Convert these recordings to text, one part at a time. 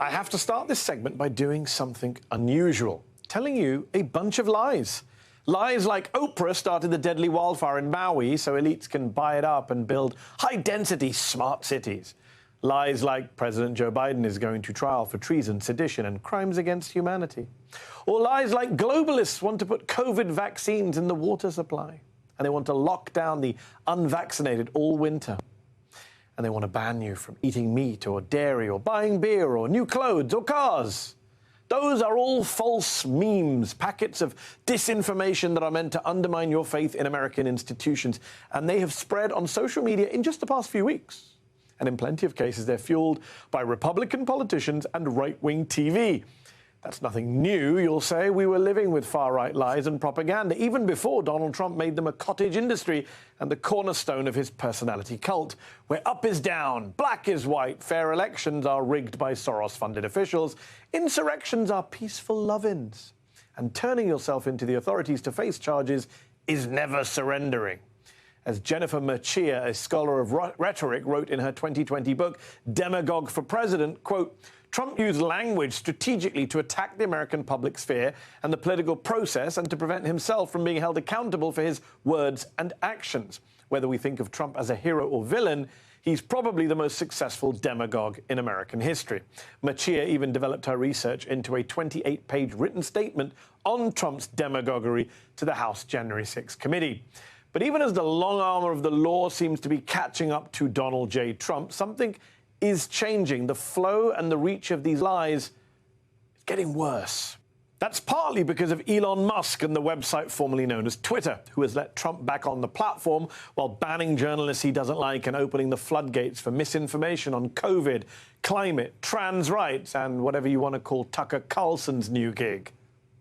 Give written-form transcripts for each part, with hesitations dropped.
I have to start this segment by doing something unusual, telling you a bunch of lies. Lies like Oprah started the deadly wildfire in Maui so elites can buy it up and build high-density smart cities. Lies like President Joe Biden is going to trial for treason, sedition and crimes against humanity. Or lies like globalists want to put COVID vaccines in the water supply. And they want to lock down the unvaccinated all winter. And they want to ban you from eating meat or dairy or buying beer or new clothes or cars. Those are all false memes, packets of disinformation that are meant to undermine your faith in American institutions. And they have spread on social media in just the past few weeks. And in plenty of cases, they're fueled by Republican politicians and right-wing TV. That's nothing new, you'll say. We were living with far-right lies and propaganda even before Donald Trump made them a cottage industry and the cornerstone of his personality cult, where up is down, black is white, fair elections are rigged by Soros-funded officials, insurrections are peaceful love-ins, and turning yourself into the authorities to face charges is never surrendering. As Jennifer Mercia, a scholar of rhetoric, wrote in her 2020 book, Demagogue for President, quote, Trump used language strategically to attack the American public sphere and the political process and to prevent himself from being held accountable for his words and actions. Whether we think of Trump as a hero or villain, he's probably the most successful demagogue in American history. Mercia even developed her research into a 28-page written statement on Trump's demagoguery to the House January 6 committee. But even as the long arm of the law seems to be catching up to Donald J. Trump, something is changing. The flow and the reach of these lies is getting worse. That's partly because of Elon Musk and the website formerly known as Twitter, who has let Trump back on the platform while banning journalists he doesn't like and opening the floodgates for misinformation on COVID, climate, trans rights, and whatever you want to call Tucker Carlson's new gig.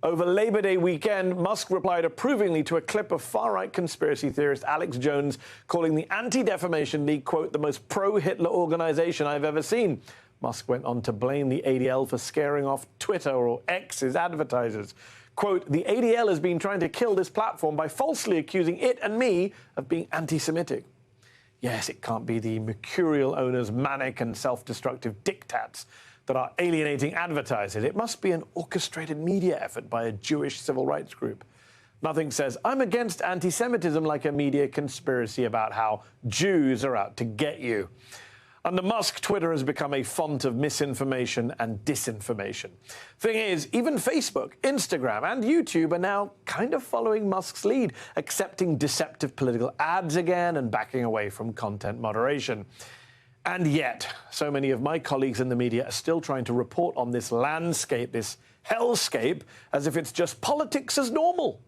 Over Labor Day weekend, Musk replied approvingly to a clip of far-right conspiracy theorist Alex Jones calling the Anti-Defamation League, quote, the most pro-Hitler organization I've ever seen. Musk went on to blame the ADL for scaring off Twitter or X's advertisers. Quote, the ADL has been trying to kill this platform by falsely accusing it and me of being anti-Semitic. Yes, it can't be the mercurial owner's manic and self-destructive diktats that are alienating advertisers. It must be an orchestrated media effort by a Jewish civil rights group. Nothing says, I'm against anti-Semitism like a media conspiracy about how Jews are out to get you. Under Musk, Twitter has become a font of misinformation and disinformation. Thing is, even Facebook, Instagram and YouTube are now kind of following Musk's lead, accepting deceptive political ads again and backing away from content moderation. And yet, so many of my colleagues in the media are still trying to report on this landscape, this hellscape, as if it's just politics as normal.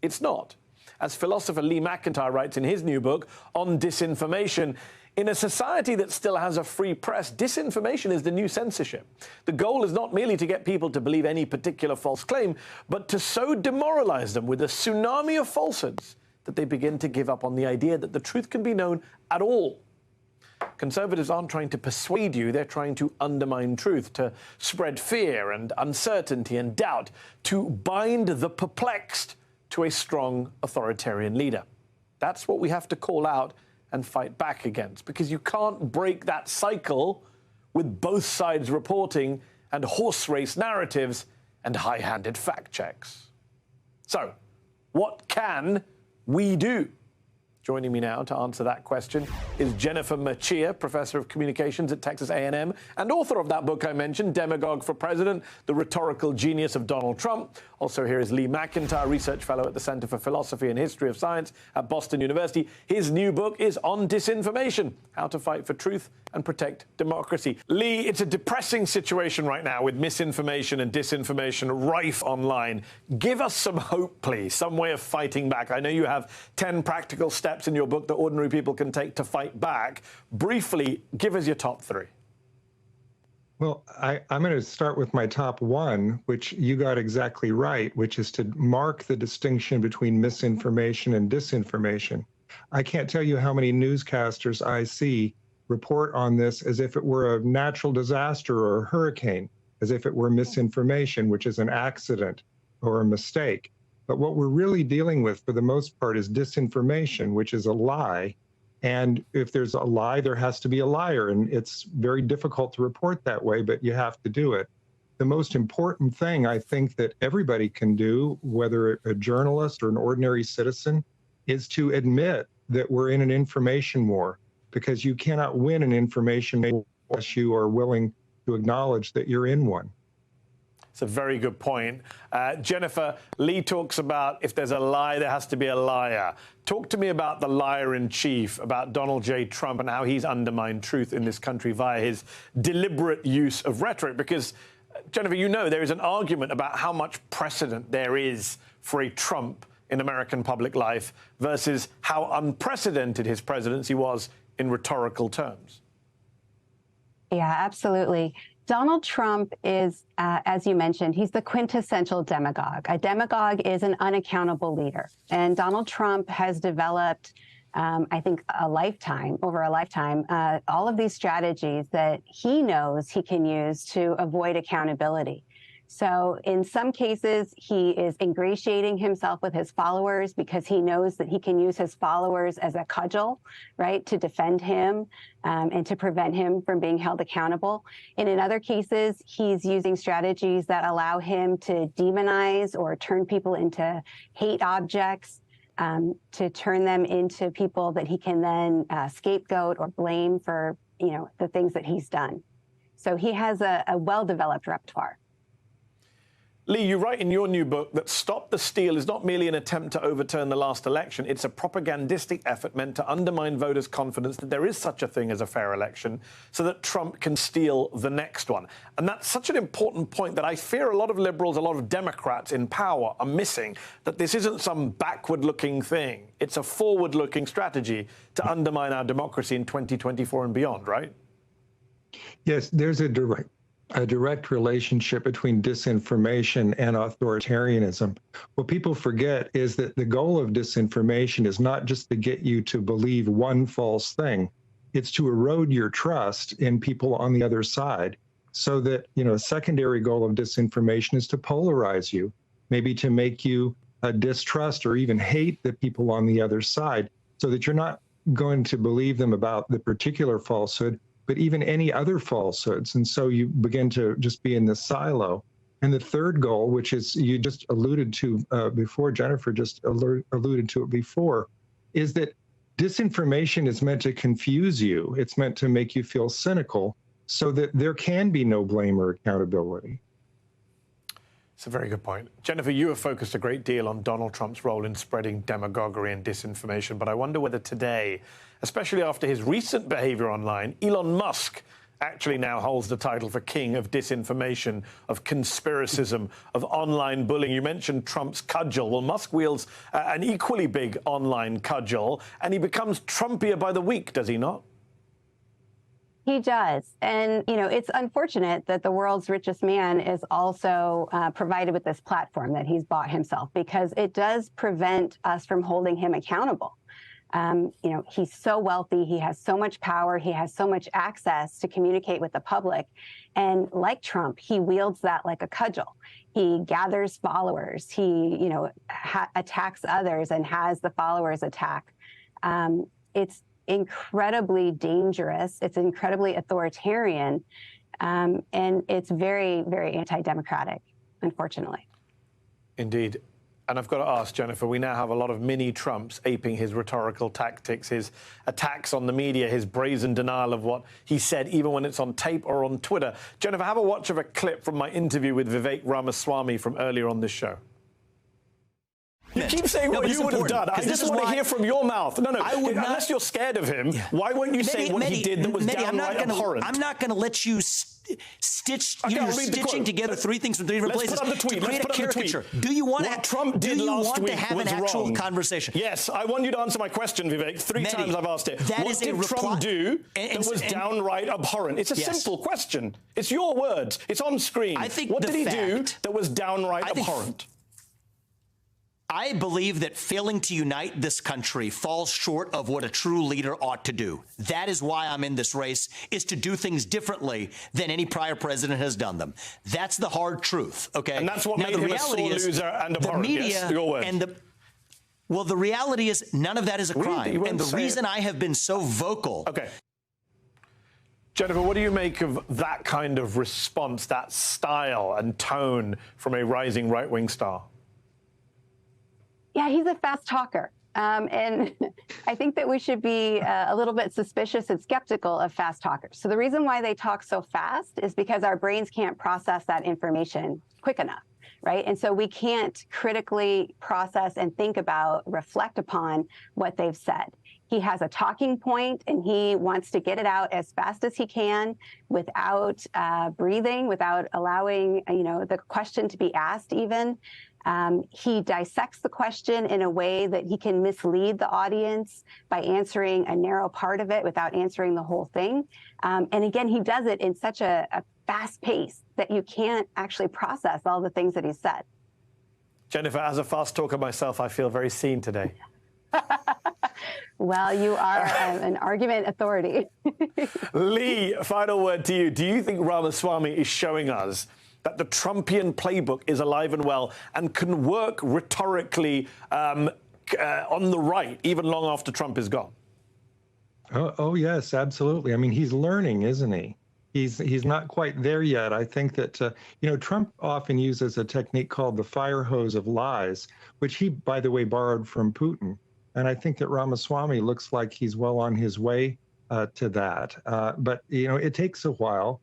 It's not. As philosopher Lee McIntyre writes in his new book, On Disinformation, in a society that still has a free press, disinformation is the new censorship. The goal is not merely to get people to believe any particular false claim, but to so demoralize them with a tsunami of falsehoods that they begin to give up on the idea that the truth can be known at all. Conservatives aren't trying to persuade you, they're trying to undermine truth, to spread fear and uncertainty and doubt, to bind the perplexed to a strong authoritarian leader. That's what we have to call out and fight back against, because you can't break that cycle with both sides reporting and horse race narratives and high-handed fact checks. So, what can we do? Joining me now to answer that question is Jennifer Mercia, Professor of Communications at Texas A&M and author of that book I mentioned, Demagogue for President, The Rhetorical Genius of Donald Trump. Also here is Lee McIntyre, Research Fellow at the Center for Philosophy and History of Science at Boston University. His new book is On Disinformation, How to Fight for Truth and Protect Democracy. Lee, it's a depressing situation right now with misinformation and disinformation rife online. Give us some hope, please, some way of fighting back. I know you have 10 practical steps in your book that ordinary people can take to fight back. Briefly, give us your top 3. Well, I'm going to start with my top 1, which you got exactly right, which is to mark the distinction between misinformation and disinformation. I can't tell you how many newscasters I see report on this as if it were a natural disaster or a hurricane, as if it were misinformation, which is an accident or a mistake. But what we're really dealing with, for the most part, is disinformation, which is a lie, And if there's a lie, there has to be a liar. And it's very difficult to report that way, but you have to do it. The most important thing I think that everybody can do, whether a journalist or an ordinary citizen, is to admit that we're in an information war, because you cannot win an information war unless you are willing to acknowledge that you're in one. It's a very good point. Jennifer, Lee talks about if there's a lie, there has to be a liar. Talk to me about the liar in chief, about Donald J. Trump, and how he's undermined truth in this country via his deliberate use of rhetoric. Because, Jennifer, you know there is an argument about how much precedent there is for a Trump in American public life versus how unprecedented his presidency was in rhetorical terms. Yeah, absolutely. Donald Trump is, as you mentioned, he's the quintessential demagogue. A demagogue is an unaccountable leader. And Donald Trump has developed, I think, over a lifetime, all of these strategies that he knows he can use to avoid accountability. So in some cases, he is ingratiating himself with his followers because he knows that he can use his followers as a cudgel, right, to defend him and to prevent him from being held accountable. And in other cases, he's using strategies that allow him to demonize or turn people into hate objects, to turn them into people that he can then scapegoat or blame for, the things that he's done. So he has a well-developed repertoire. Lee, you write in your new book that Stop the Steal is not merely an attempt to overturn the last election. It's a propagandistic effort meant to undermine voters' confidence that there is such a thing as a fair election so that Trump can steal the next one. And that's such an important point that I fear a lot of liberals, a lot of Democrats in power are missing, that this isn't some backward-looking thing. It's a forward-looking strategy to undermine our democracy in 2024 and beyond, right? Yes, there's a direct relationship between disinformation and authoritarianism. What people forget is that the goal of disinformation is not just to get you to believe one false thing. It's to erode your trust in people on the other side, so that, a secondary goal of disinformation is to polarize you, maybe to make you distrust or even hate the people on the other side, so that you're not going to believe them about the particular falsehood, but even any other falsehoods. And so you begin to just be in this silo. And the third goal, which is you just alluded to before, Jennifer just alluded to it before, is that disinformation is meant to confuse you. It's meant to make you feel cynical so that there can be no blame or accountability. It's a very good point. Jennifer, you have focused a great deal on Donald Trump's role in spreading demagoguery and disinformation, but I wonder whether today, especially after his recent behavior online, Elon Musk actually now holds the title for king of disinformation, of conspiracism, of online bullying. You mentioned Trump's cudgel. Well, Musk wields an equally big online cudgel, and he becomes Trumpier by the week, does he not? He does. And, it's unfortunate that the world's richest man is also provided with this platform that he's bought himself, because it does prevent us from holding him accountable. He's so wealthy. He has so much power. He has so much access to communicate with the public. And like Trump, he wields that like a cudgel. He gathers followers. He, attacks others and has the followers attack. It's incredibly dangerous. It's incredibly authoritarian. And it's very, very anti-democratic, unfortunately. Indeed. And I've got to ask, Jennifer, we now have a lot of mini-Trumps aping his rhetorical tactics, his attacks on the media, his brazen denial of what he said, even when it's on tape or on Twitter. Jennifer, have a watch of a clip from my interview with Vivek Ramaswamy from earlier on this show. You keep saying what you would have done. I just want to hear from your mouth. No, unless you're scared of him, why won't you say what he did that was downright abhorrent? I'm not going to let you stitch. You're stitching together three things from three different places to create a caricature. Do you want what Trump did last week to have an actual conversation? Yes, I want you to answer my question, Vivek. Three times I've asked it. What did Trump do that was downright abhorrent? It's a simple question. It's your words. It's on screen. What did he do that was downright abhorrent? I believe that failing to unite this country falls short of what a true leader ought to do. That is why I'm in this race, is to do things differently than any prior president has done them. That's the hard truth, okay? And that's what made him a sore loser and abhorrent. The media your words. and the Well, the reality is none of that is a crime. And the reason I have been so vocal. Okay. Jennifer, what do you make of that kind of response, that style and tone from a rising right-wing star? Yeah, he's a fast talker. And I think that we should be a little bit suspicious and skeptical of fast talkers. So the reason why they talk so fast is because our brains can't process that information quick enough, right? And so we can't critically process and think about, reflect upon what they've said. He has a talking point and he wants to get it out as fast as he can without breathing, without allowing, the question to be asked even. He dissects the question in a way that he can mislead the audience by answering a narrow part of it without answering the whole thing. And again, he does it in such a fast pace that you can't actually process all the things that he said. Jennifer, as a fast talker myself, I feel very seen today. Well, you are an argument authority. Lee, final word to you. Do you think Ramaswamy is showing us that the Trumpian playbook is alive and well and can work rhetorically on the right, even long after Trump is gone? Oh, yes, absolutely. I mean, he's learning, isn't he? He's not quite there yet. I think that, Trump often uses a technique called the fire hose of lies, which he, by the way, borrowed from Putin. And I think that Ramaswamy looks like he's well on his way to that. But, it takes a while.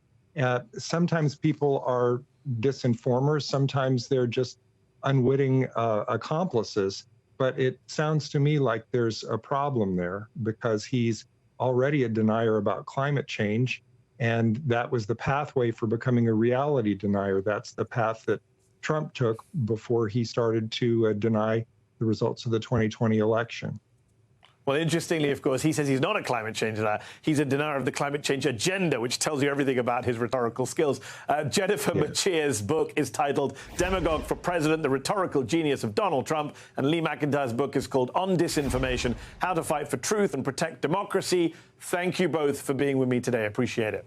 Sometimes people are disinformers. Sometimes they're just unwitting accomplices. But it sounds to me like there's a problem there because he's already a denier about climate change. And that was the pathway for becoming a reality denier. That's the path that Trump took before he started to deny the results of the 2020 election. Well, interestingly, of course, he says he's not a climate change denier. He's a denier of the climate change agenda, which tells you everything about his rhetorical skills. Jennifer Machear's book is titled Demagogue for President, The Rhetorical Genius of Donald Trump. And Lee McEntire's book is called On Disinformation, How to Fight for Truth and Protect Democracy. Thank you both for being with me today. Appreciate it.